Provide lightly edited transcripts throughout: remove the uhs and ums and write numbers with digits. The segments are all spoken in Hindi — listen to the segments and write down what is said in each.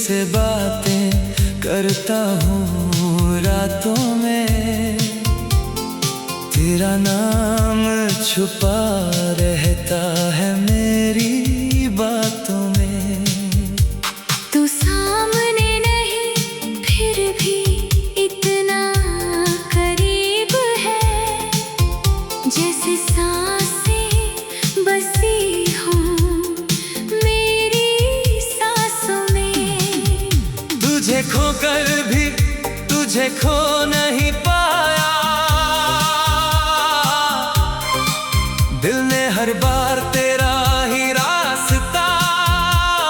से बातें करता हूँ रातों में, तेरा नाम छुपा रहता है मेरी बातों में। तू सामने नहीं फिर भी इतना करीब है, जैसे सांसें बसी हों मेरी सांसों में। तुझे खोकर भी तुझे खो नहीं पाया, दिल ने हर बार तेरा ही रास्ता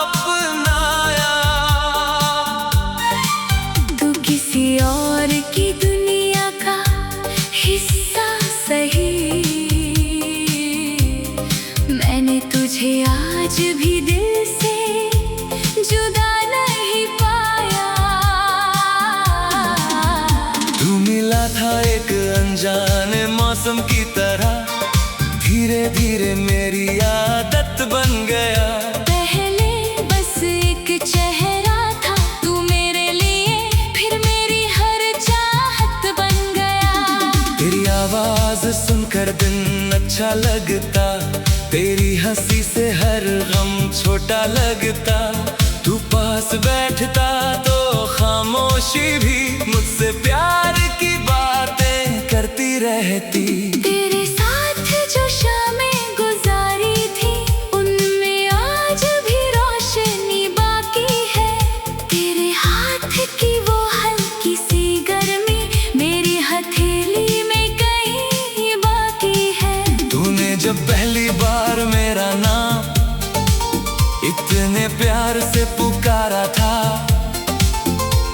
अपनाया। तू किसी और की दुनिया का हिस्सा सही, मैंने तुझे आज भी दिल से जुदा नहीं पाया। तू मिला था एक अनजाने मौसम की तरह, धीरे धीरे मेरी आदत बन गया। पहले बस एक चेहरा था तू मेरे लिए, फिर मेरी हर चाहत बन गया। तेरी आवाज सुनकर दिन अच्छा लगता, तेरी हंसी से हर गम छोटा लगता। तू पास बैठता तो खामोशी भी मुझसे प्यार की बातें करती रहती। तेरे साथ जो शामें गुजारी थी, उनमें आज भी रोशनी बाकी है। तेरे हाथ की वो हल्की सी गर्मी मेरी हथेली में कहीं बाकी है। तूने जब पहली बार मेरा नाम इतने प्यार से पुकारा था,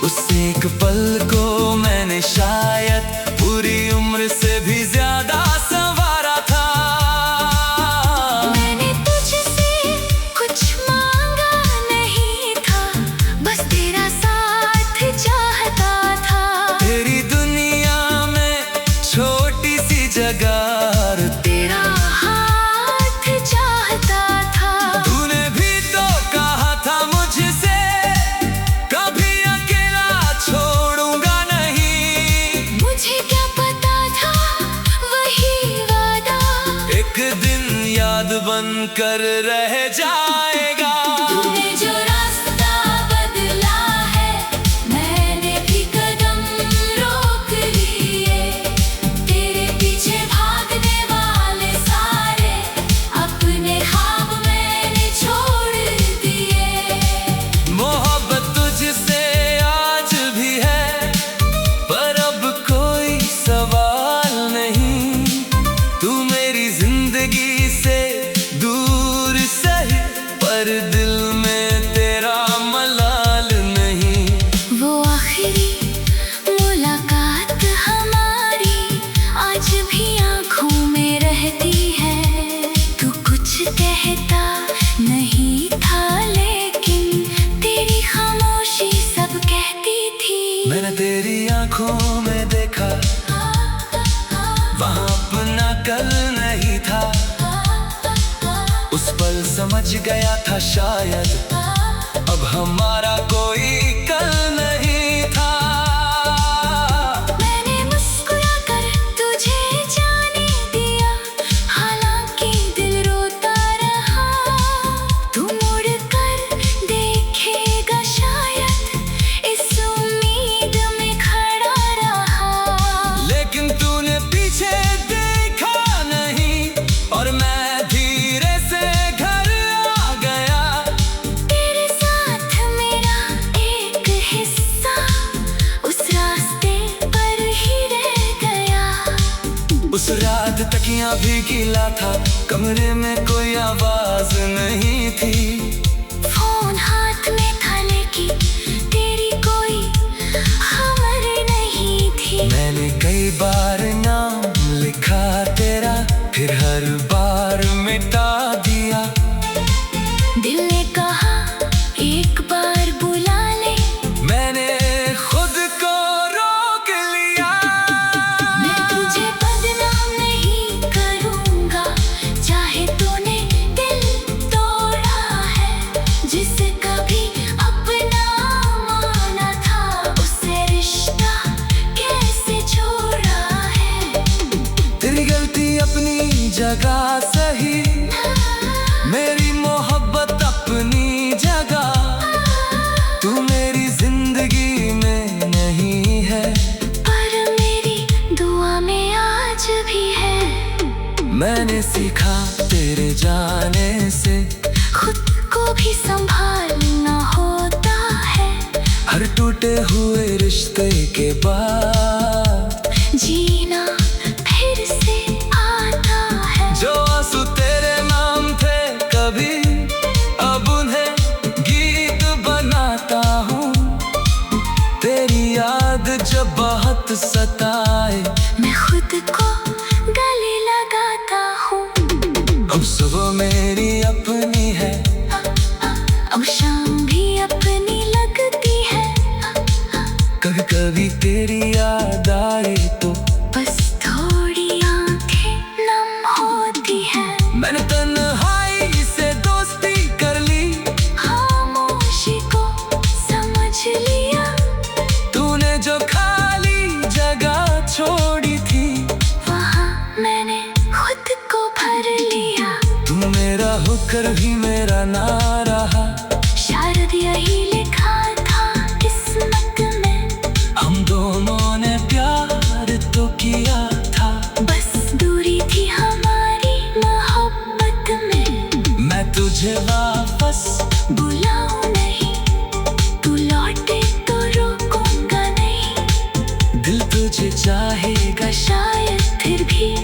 उस एक पल को मैंने शायद पूरी उम्र से भी ज्यादा संवारा था। मैंने तुझसे कुछ मांगा नहीं था, बस तेरा साथ चाहता था। तेरी दुनिया में छोटी सी जगह तेरा हाथ चाहता था। तूने भी तो कहा था मुझसे, कभी अकेला छोड़ूंगा नहीं। मुझे क्या पता था वही वादा एक दिन याद बन कर रह जाएगा। तूने जो रास्ता बदला है, मैंने भी कदम रोक लिए। तेरे पीछे भागने वाले सारे अपने ख्वाब मैंने छोड़ दिए। मोहब्बत तुझसे आज भी है, पर अब कोई सवाल नहीं। तू मेरी जिंदगी से दूर सही, पर दिल में तेरा मलाल नहीं। वो आखिरी मुलाकात हमारी आज भी आँखों में रहती है। तू कुछ कहता नहीं था, लेकिन तेरी खामोशी सब कहती थी। मैंने तेरी आंखों में देखा, वहाँ अपना कल नहीं था। उस पल समझ गया था शायद अब हमारा कोई कल नहीं था। मैंने मुस्कुरा कर तुझे जाने दिया, हालांकि दिल रोता रहा। तू मुड़ कर देखेगा शायद, इस उम्मीद में खड़ा रहा। लेकिन तूने पीछे देखा नहीं, और मैं धीरे से घर आ गया। तेरे साथ मेरा एक हिस्सा उस रास्ते पर ही रह गया। उस रात तकिया भी गीला था, कमरे में कोई आवाज नहीं थी। फोन हाथ में था लेकिन तेरी कोई खबर नहीं थी। मैंने कई बार नाम लिखा तेरा, फिर हर बार मिटा दिया। दिल ने कहा एक बार बुला ले, मैंने खुद को रोक लिया। मैं तुझे बदनाम नहीं करूँगा, चाहे तूने दिल तोड़ा है। अपनी जगह सही, मेरी मोहब्बत अपनी जगह। तू मेरी जिंदगी में नहीं है, पर मेरी दुआ में आज भी है। मैंने सीखा तेरे जाने से खुद को भी संभालना होता है। हर टूटे हुए रिश्ते के बाद जीना फिर से आता है। जो आंसू तेरे नाम थे कभी, अब उन्हें गीत बनाता हूँ। तेरी याद जब बहुत सताए, मैं खुद को गले लगाता हूँ। अब सुबह मेरी अपनी है, अब शाम भी अपनी लगती है। कभी कभी तेरी याद आए तो बस थोड़ी आंखें नम होती है। मैंने तन्हाई से दोस्ती कर ली, खामोशी को समझ लिया। तूने जो खाली जगह छोड़ी थी, वहाँ मैंने खुद को भर लिया। तू मेरा होकर भी मेरा ना रहा। शायद यही लिखा था किस्मत में, हम दोनों ने प्यार तो किया था, बस दूरी थी हमारी मोहब्बत में। मैं तुझे वापस बुलाऊं नहीं, तू लौटे तो रोकूंगा नहीं। दिल तुझे चाहेगा शायद फिर भी,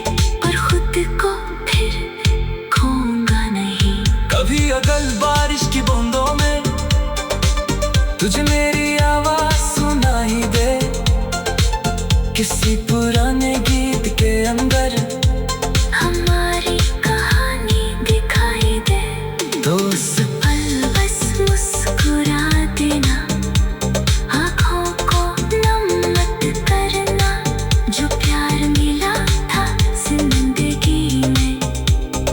पर खुद को फिर खोऊंगा नहीं। कभी अगल बारिश की बूंदों में तुझे मेरी आवाज सुनाई दे, किसी पुराने गीत के अंदर हमारी कहानी दिखाई दे। तो उस पल बस मुस्कुरा देना, आँखों को नम मत करना। जो प्यार मिला था जिंदगी में,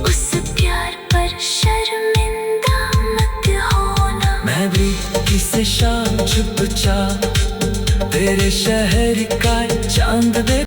उस प्यार पर शर्मिंदा मत होना। मैं भी किसी शाम चुपचाप तेरे शहर का चांद दे।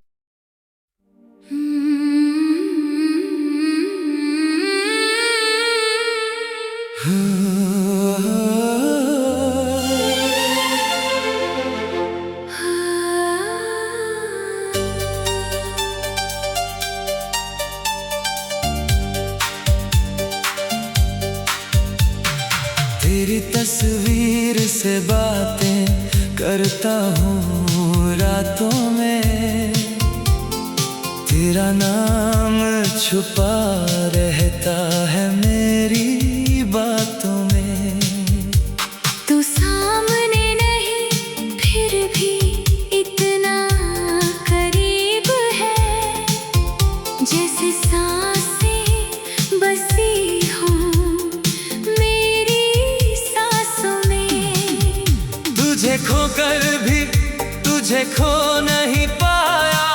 तेरी तस्वीर से बातें करता हूँ रातों में, तेरा नाम छुपा रहता है मेरी बातों में। तू सामने नहीं फिर भी इतना करीब है, जैसे सांसें बसी हूँ मेरी सांसों में। तुझे खोकर भी तुझे खो नहीं पाया,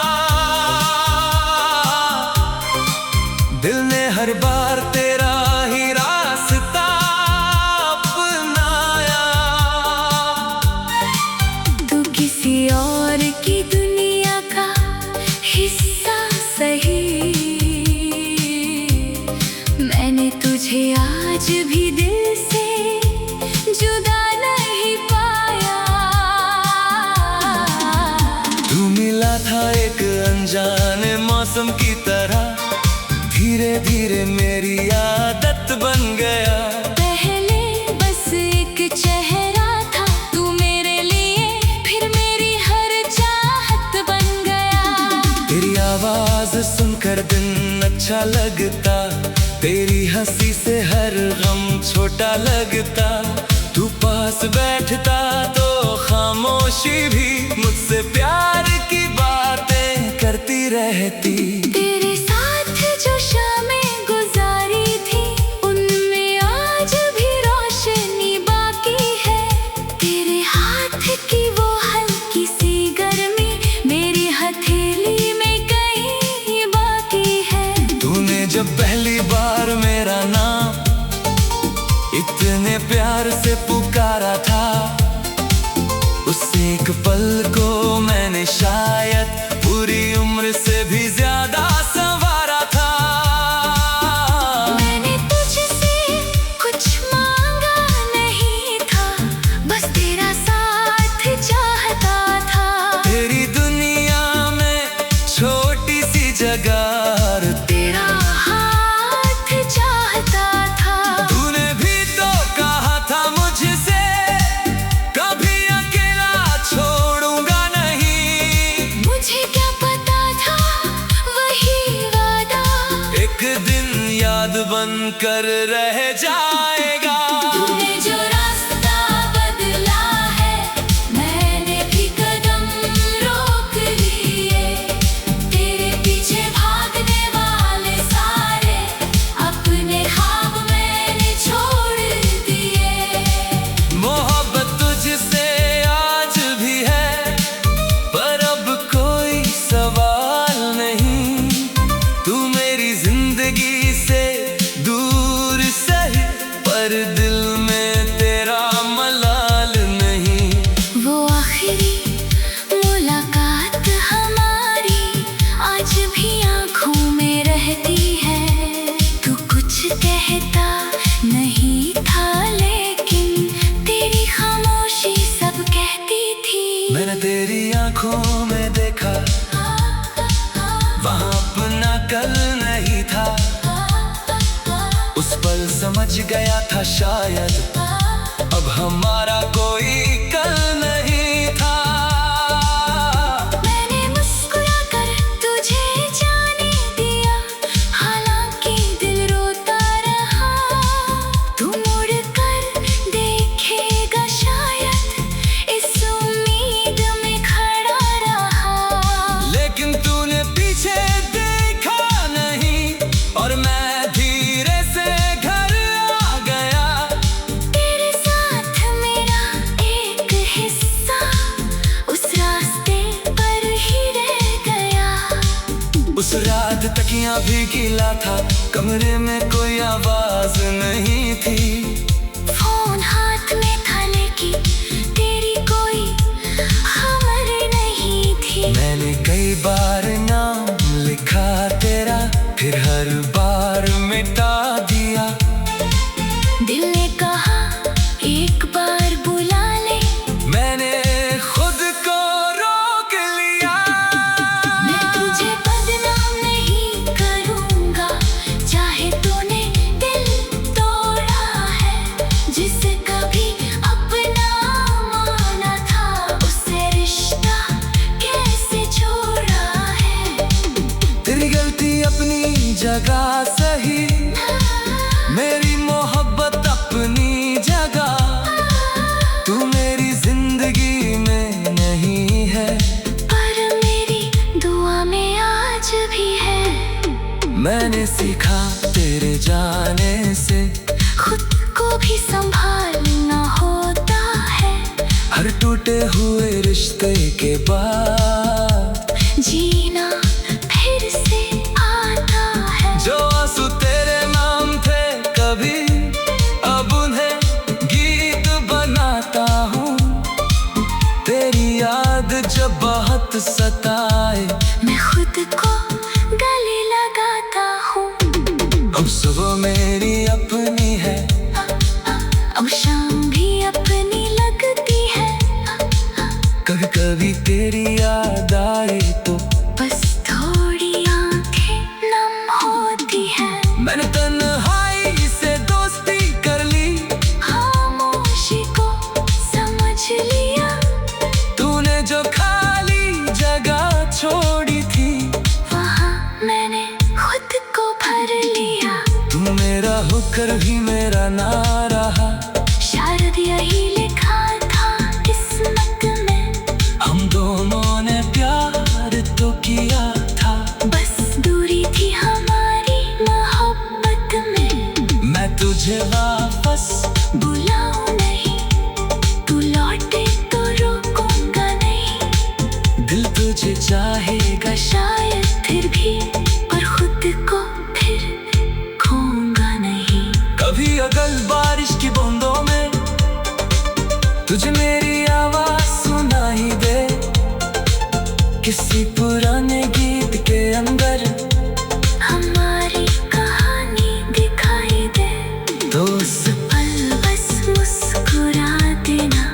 दिल ने हर बार तेरा ही रास्ता अपनाया। तू किसी और की दुनिया का हिस्सा सही, मैंने तुझे आज भी दिल से जुदा नहीं पाया। तू मिला था एक अनजाने मौसम की तरह, धीरे धीरे मेरी आदत बन गया। पहले बस एक चेहरा था तू मेरे लिए, फिर मेरी हर चाहत बन गया। तेरी आवाज सुनकर दिन अच्छा लगता, तेरी हंसी से हर गम छोटा लगता। तू पास बैठता तो खामोशी भी मुझसे प्यार की बातें करती रहती। तेरे साथ जो शामें गुजारी थी, उनमें आज भी रोशनी बाकी है। तेरे हाथ की वो हल्की सी गर्मी मेरी हथेली में कहीं बाकी है। तूने जब पहली बार मेरा नाम इतने प्यार से पुकारा था, उस एक पल को मैंने शायद पूरी उम्र से भी ज्यादा संवारा था। बनकर रह जाएगा। तूने जो रास्ता बदला है, मैंने भी कदम रोक लिए। तेरे पीछे भागने वाले सारे अपने ख्वाब मैंने छोड़ दिए। मोहब्बत तुझसे आज भी है, पर अब कोई सवाल नहीं। तू मेरी जिंदगी से दूर सही, पर दिल में तेरा मलाल नहीं। वो आखिरी मुलाकात हमारी आज भी आँखों में रहती है। तू कुछ कहता नहीं था, लेकिन तेरी खामोशी सब कहती थी। मैंने तेरी आंखों में देखा, वहाँ अपना कल नहीं था। उस पल समझ गया था शायद अब हमारा कोई कल नहीं था। मैंने मुस्कुराकर तुझे जाने दिया, हालांकि दिल रोता रहा। तू मुड़कर देखेगा शायद, इस उम्मीद में खड़ा रहा। लेकिन तूने पीछे देखा नहीं, और मैं धीरे से घर आ गया। तेरे साथ मेरा एक हिस्सा उस रास्ते पर ही रह गया। उस रात तकिया भी गीला था, कमरे में कोई आवाज नहीं थी। फोन हाथ में था, लेकिन तेरी कोई खबर नहीं थी। मैंने कई बार नाम लिखा तेरा, फिर हर बार मिटा दिया। दिल ने कहा एक बार बुला ले, मैंने खुद को रोक लिया। मैं तुझे बदनाम नहीं करूँगा, चाहे तूने दिल तोड़ा है। जिसे कभी अपना माना था, उससे रिश्ता कैसे छोड़ा है। तेरी गलती अपनी जगह सही, मेरी मोहब्बत अपनी जगह। तू मेरी जिंदगी में नहीं है, पर मेरी दुआ में आज भी है। मैंने सीखा तेरे जाने से खुद को भी संभालना होता है। हर टूटे हुए रिश्ते के बाद जीना फिर से आता है। जो आंसू तेरे नाम थे कभी, अब उन्हें गीत बनाता हूँ। तेरी याद जब बहुत सताए, मैं खुद को गले लगाता हूँ। अब सुबह मेरी अपनी है, अब शाम भी अपनी लगती है। कभी कभी तेरी याद आए तो बस थोड़ी आंखें नम होती है। मैंने तन्हाई से दोस्ती कर ली, खामोशी को समझ लिया। तूने जो खाली जगह छोड़ी थी, वहाँ मैंने खुद को भर लिया। तू मेरा होकर भी मेरा ना रहा। शायद यही लिखा था किस्मत में, हम दोनों ने प्यार तो किया था, बस दूरी थी हमारी मोहब्बत में। मैं तुझे वापस बुलाऊं नहीं, तू लौटे तो रोकूंगा नहीं। दिल तुझे चाहेगा शायद फिर भी, पर खुद को फिर खोऊंगा नहीं। कभी अगल बारिश की बूंदों में तुझे मेरी आवाज सुनाई दे, किसी पुराने गीत के अंदर हमारी कहानी दिखाई दे। तो उस पल बस मुस्कुरा देना,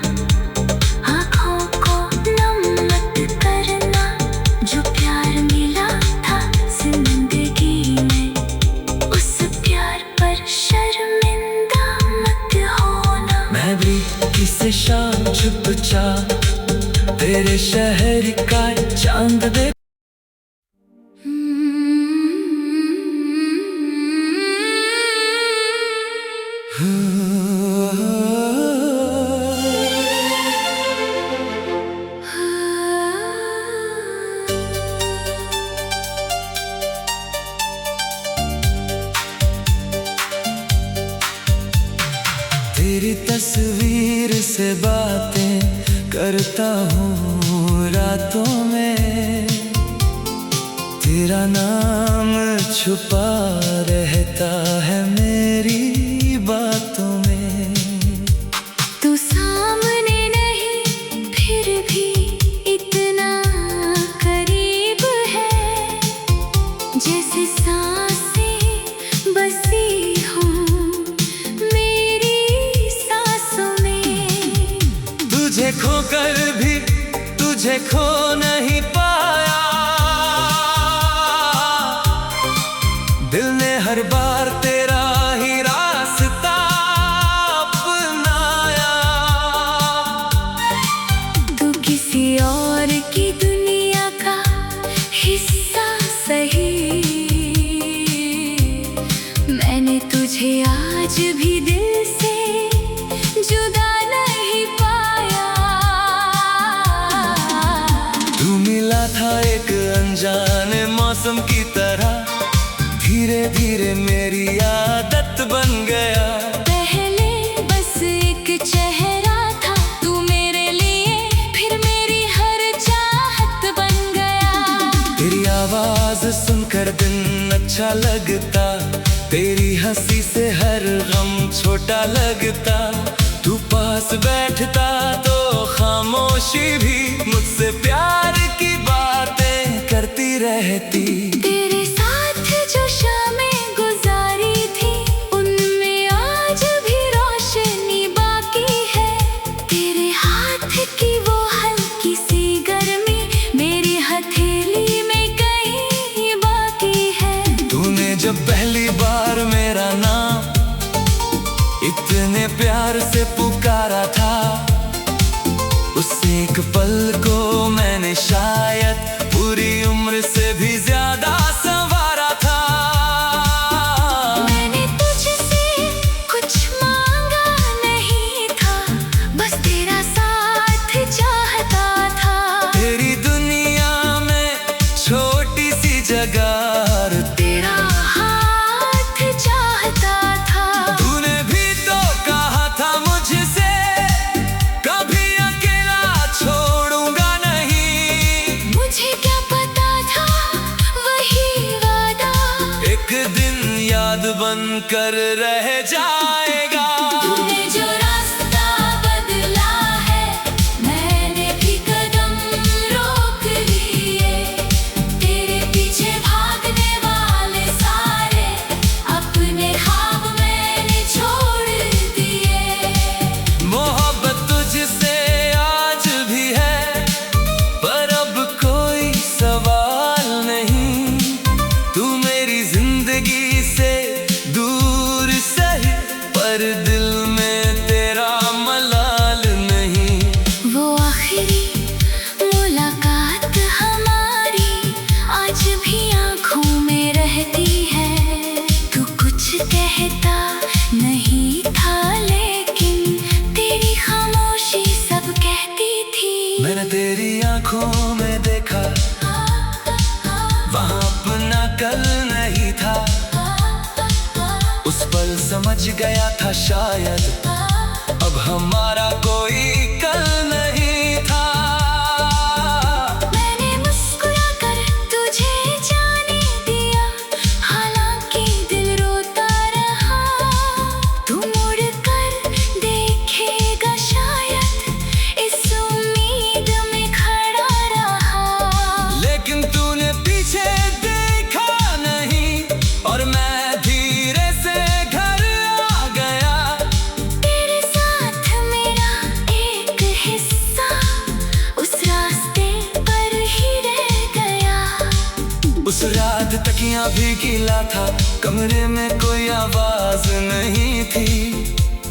आँखों को नम मत करना। जो प्यार मिला था जिंदगी में, उस प्यार पर शर्मिंदा मत होना। मैं भी किसी शाम चुपचाप तेरे शहर का चांद दे। तुझसे बातें करता हूँ रातों में, तेरा नाम छुपा रहता है मेरी बातों में। तू सामने नहीं फिर भी इतना करीब है, जैसे सांसें बसी हूँ मेरी सांसों में। तुझे खोकर भी तुझे खो नहीं पाया, दिल ने हर बार तेरा ही रास्ता अपनाया। तू किसी और की दुनिया का हिस्सा सही, मैंने तुझे आज भी दिल से जुदा नहीं पाया। तू मिला था एक अनजाने मौसम की तरह, धीरे धीरे मेरी आदत बन गया। पहले बस एक चेहरा था तू मेरे लिए, फिर मेरी हर चाहत बन गया। तेरी आवाज सुनकर दिन अच्छा लगता, तेरी हंसी से हर गम छोटा लगता। तू पास बैठता तो खामोशी भी मुझसे प्यार की बातें करती रहती। तेरे साथ जो शामें गुजारी थी, उनमें आज भी रोशनी बाकी है। तेरे हाथ की वो हल्की सी गर्मी मेरी हथेली में कहीं बाकी है। तूने जब पहली बार मेरा नाम इतने प्यार से पुकारा था, उस एक पल को मैंने शायद पूरी उम्र से भी ज्यादा संवारा था। मैंने तुझसे कुछ मांगा नहीं था, बस तेरा साथ चाहता था। तेरी दुनिया में छोटी सी जगह तेरा हाथ चाहता था। तूने भी तो कहा था मुझसे, कभी अकेला छोड़ूंगा नहीं। मुझे क्या पता था वही वादा एक दिन याद बनकर रह जाएगा। तूने जो रास्ता बदला है, मैंने भी कदम रोक लिए। तेरे पीछे भागने वाले सारे अपने ख्वाब मैंने छोड़ दिए। मोहब्बत तुझसे आज भी है, पर अब कोई सवाल नहीं। तू मेरी जिंदगी से दूर सही, पर दिल में तेरा मलाल नहीं। वो आखिरी मुलाकात हमारी आज भी आँखों में रहती है। तू कुछ कहता नहीं था, लेकिन तेरी खामोशी सब कहती थी। मैंने तेरी आंखों में देखा, वहाँ अपना कल नहीं था। उस पल समझ गया था शायद अब हमारा कोई कल नहीं था। मैंने मुस्कुराकर तुझे जाने दिया, हालांकि दिल रोता रहा। तू मुड़कर देखेगा शायद, इस उम्मीद में खड़ा रहा। लेकिन तूने पीछे देखा नहीं, और मैं धीरे से घर आ गया। तेरे साथ मेरा एक हिस्सा उस रास्ते पर ही रह गया। उस रात तकिया भी गीला था, कमरे में कोई आवाज नहीं थी।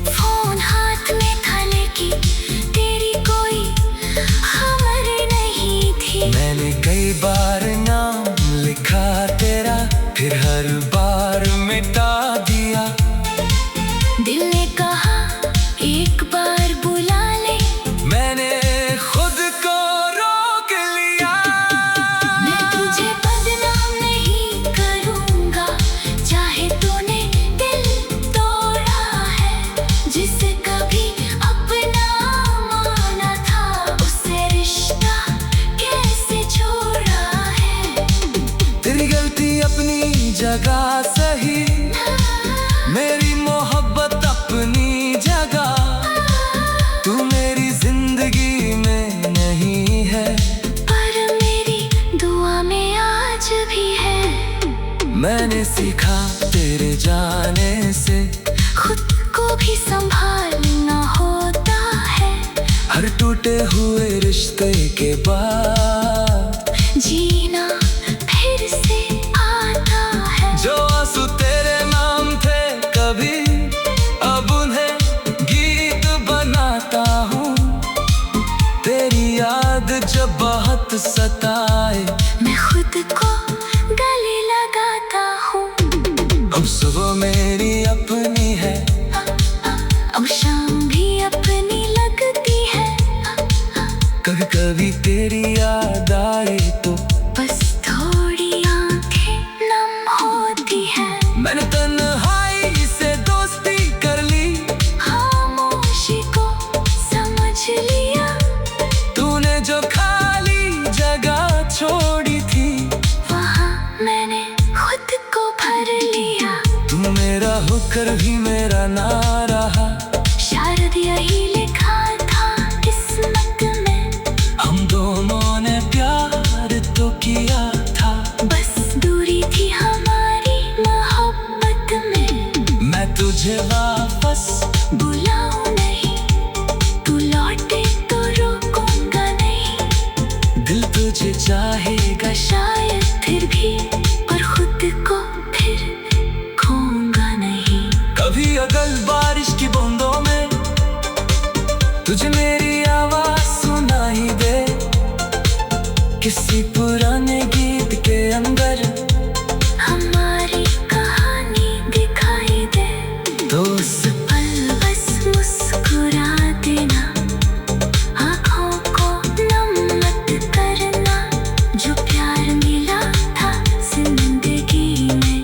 फोन हाथ में था, लेकिन तेरी कोई खबर नहीं थी। मैंने कई बार नाम लिखा तेरा, फिर हर बार मिटा दिया। दिल ने कहा एक बार बुला ले, मैंने खुद को रोक लिया। मैं तुझे बदनाम नहीं करूंगा, चाहे तूने दिल तोड़ा है। थी अपनी जगह सही, मेरी मोहब्बत अपनी जगह। तू मेरी जिंदगी में नहीं है, पर मेरी दुआ में आज भी है। मैंने सीखा तेरे जाने से खुद को भी संभालना होता है। हर टूटे हुए रिश्ते के बाद जीना फिर से आता है। जो आंसू तेरे नाम थे कभी, अब उन्हें गीत बनाता हूँ। तेरी याद जब बहुत सताए, मैं खुद को गले लगाता हूँ। अब सुबह मेरी अपनी है, अब शाम भी अपनी लगती है। कभी कभी तेरी याद आए तो बस थोड़ी आंखें नम होती है। मैंने तन्हाई से दोस्ती कर ली, खामोशी को समझ लिया। तूने जो खाली जगह छोड़ी थी, वहाँ मैंने खुद को भर लिया। तू मेरा होकर भी मेरा ना रहा। शायद यही लिखा था किस्मत में, हम दोनों ने प्यार तो किया था, बस दूरी थी हमारी मोहब्बत में। मैं तुझे वापस बुलाऊं नहीं, तू लौटे तो रोकूंगा नहीं। दिल तुझे चाहेगा शायद फिर भी, पर खुद को फिर खोऊंगा नहीं। कभी अगल बारिश की बूंदों में तुझे मेरी आवाज सुनाई दे, किसी पुराने गीत के अंदर हमारी कहानी दिखाई दे। तो उस पल बस मुस्कुरा देना, आँखों को नम मत करना। जो प्यार मिला था जिंदगी में,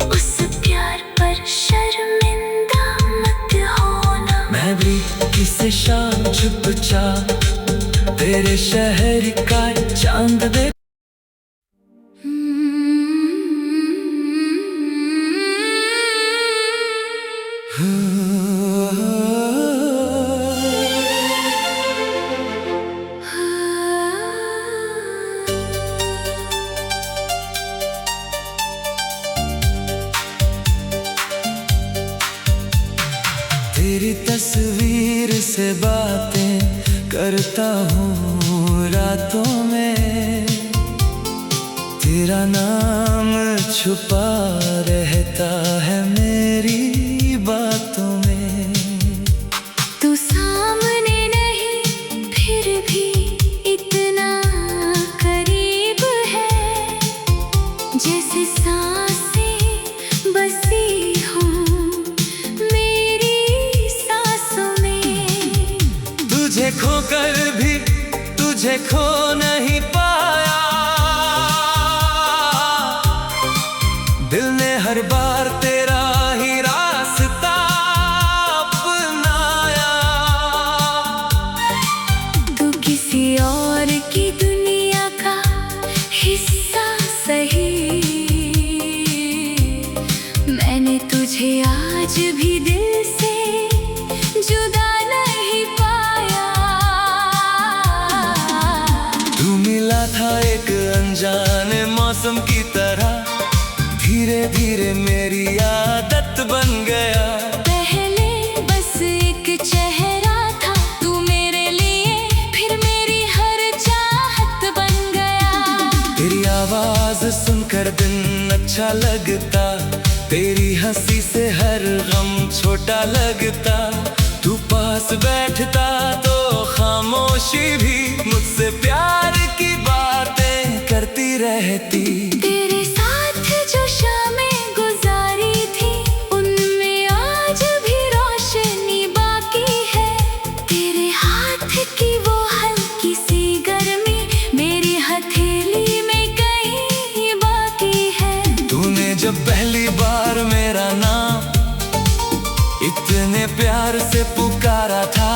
उस प्यार पर शर्मिंदा मत होना। मैं भी किसी शाम चुपचाप तेरे शहर का चांद देख तेरी तस्वीर से बातें करता हूँ रातों में। तेरा नाम छुपा रहता है मेरी बातों में। तू सामने नहीं फिर भी इतना करीब है, जैसे सांसें बसी हूँ मेरी सांसों में। तुझे खोकर भी तुझे खो नहीं पाया, दिल ने हर बार तेरा ही रास्ता अपनाया। तू किसी और की दुनिया का हिस्सा सही, मैंने तुझे आज भी दिल से जुदा नहीं पाया। तू मिला था एक अनजाने मौसम की तरह, धीरे धीरे मेरी आदत बन गया। पहले बस एक चेहरा था तू मेरे लिए, फिर मेरी हर चाहत बन गया। तेरी आवाज सुनकर दिन अच्छा लगता, तेरी हंसी से हर गम छोटा लगता। तू पास बैठता तो खामोशी भी मुझसे प्यार की बातें करती रहती। तेरे साथ जो शामें गुजारी थी, उनमें आज भी रोशनी बाकी है। तेरे हाथ की वो हल्की सी गर्मी मेरी हथेली में कहीं बाकी है। तूने जब पहली बार मेरा नाम इतने प्यार से पुकारा था,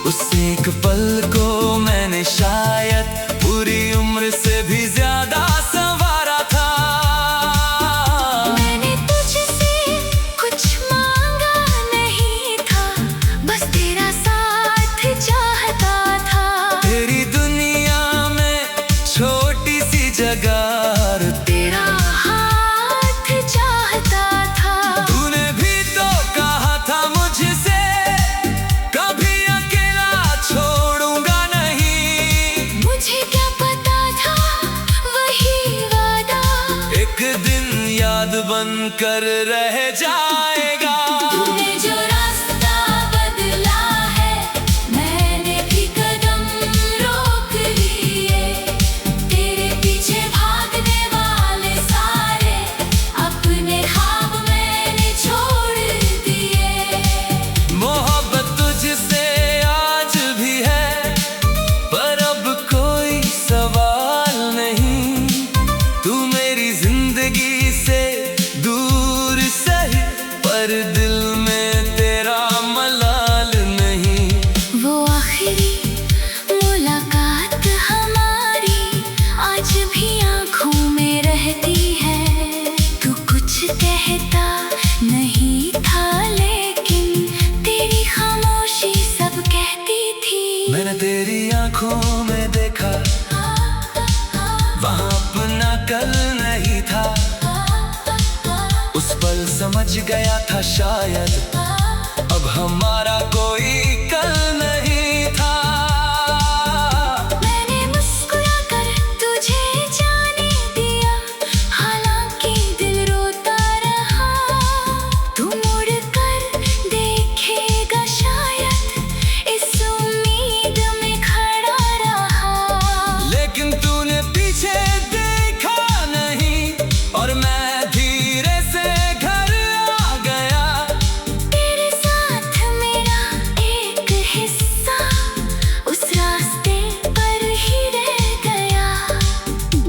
उस एक पल को मैंने शायद पूरी उम्र से भी ज्यादा संवारा एक दिन याद बन कर रह जाएगा। तूने जो रास्ता बदला है, मैंने भी कदम रोक लिए। तेरे पीछे भागने वाले सारे अपने ख्वाब मैंने छोड़ दिए। मोहब्बत तुझसे आज भी है, पर अब कोई सवाल नहीं। तू मेरी जिंदगी से दूर सही, पर दिल में तेरा मलाल नहीं। वो आखिरी मुलाकात हमारी आज भी आँखों में रहती है। तू कुछ कहता नहीं था, लेकिन तेरी खामोशी सब कहती थी। मैंने तेरी आंखों में देखा, वहाँ अपना कल नहीं था। उस पल समझ गया था शायद अब हमारा कोई कल नहीं था। मैंने मुस्कुरा कर तुझे जाने दिया, हालांकि दिल रोता रहा। तू मुड़ कर देखेगा शायद, इस उम्मीद में खड़ा रहा। लेकिन तूने पीछे देखा नहीं, और मैं धीरे से घर आ गया। तेरे साथ मेरा एक हिस्सा उस रास्ते पर ही रह गया।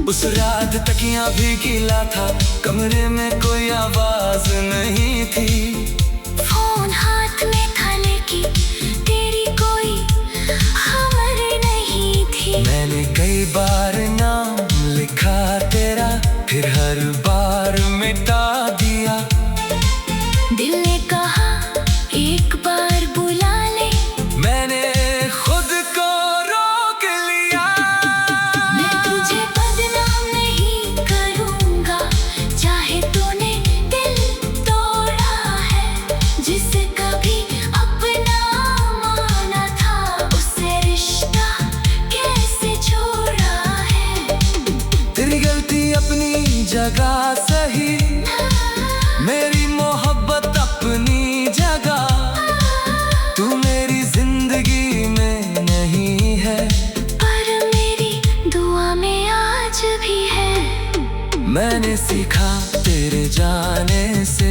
उस रात तकिया भी गीला था, कमरे में कोई आवाज नहीं थी। फोन हाथ में था, लेकिन तेरी कोई खबर नहीं थी। मैंने कई बार नाम लिखा तेरा, फिर हर बार मिटा दिया। दिल ने कहा एक बार बुला ले, मैंने खुद को रोक लिया। मैं तुझे बदनाम नहीं करूंगा, चाहे तूने दिल तोड़ा है। जिसे कभी अपना माना था, उससे रिश्ता कैसे छोड़ा है। तेरी गलती अपनी जगह सही, मेरी मोहब्बत अपनी जगह। तू मेरी जिंदगी में नहीं है, पर मेरी दुआ में आज भी है। मैंने सीखा तेरे जाने से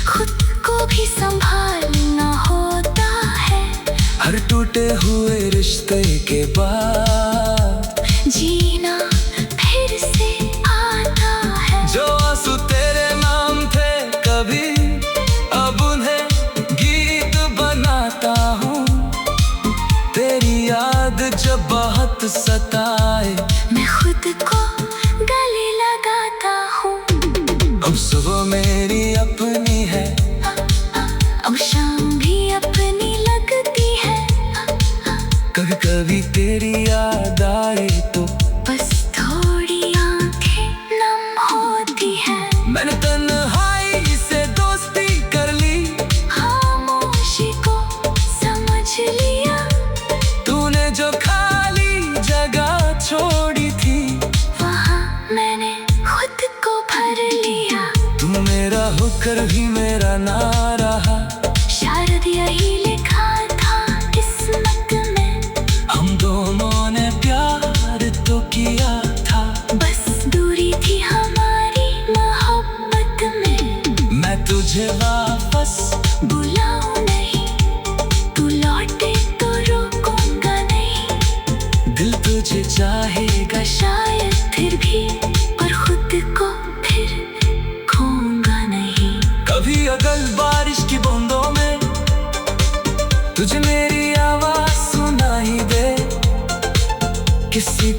खुद को भी संभालना होता है। हर टूटे हुए रिश्ते के बाद जीना फिर से आता है। जो आंसू तेरे नाम थे कभी, अब उन्हें गीत बनाता हूँ। तेरी याद जब बहुत सताए, मैं खुद को गले लगाता हूँ। अब सुबह मेरी अपनी है, अब शाम भी अपनी लगती है। कभी कभी तेरी याद आए तो बस थोड़ी आंखें नम होती है। मैंने तन्हाई से दोस्ती कर ली, खामोशी को समझ लिया। तूने जो खाली जगह छोड़ी थी, वहाँ मैंने खुद को भर लिया। तू मेरा होकर भी मेरा ना रहा। शायद यही लिखा था किस्मत में, हम दोनों ने प्यार तो किया था, बस दूरी थी हमारी मोहब्बत में। मैं तुझे वापस बुलाऊं नहीं, तू लौटे तो रोकूंगा नहीं। दिल तुझे चाहेगा शायद फिर भी, पर खुद को फिर खोऊंगा नहीं। कभी अगर बारिश की बूंदों में तुझे मेरी आवाज सुनाई दे, किसी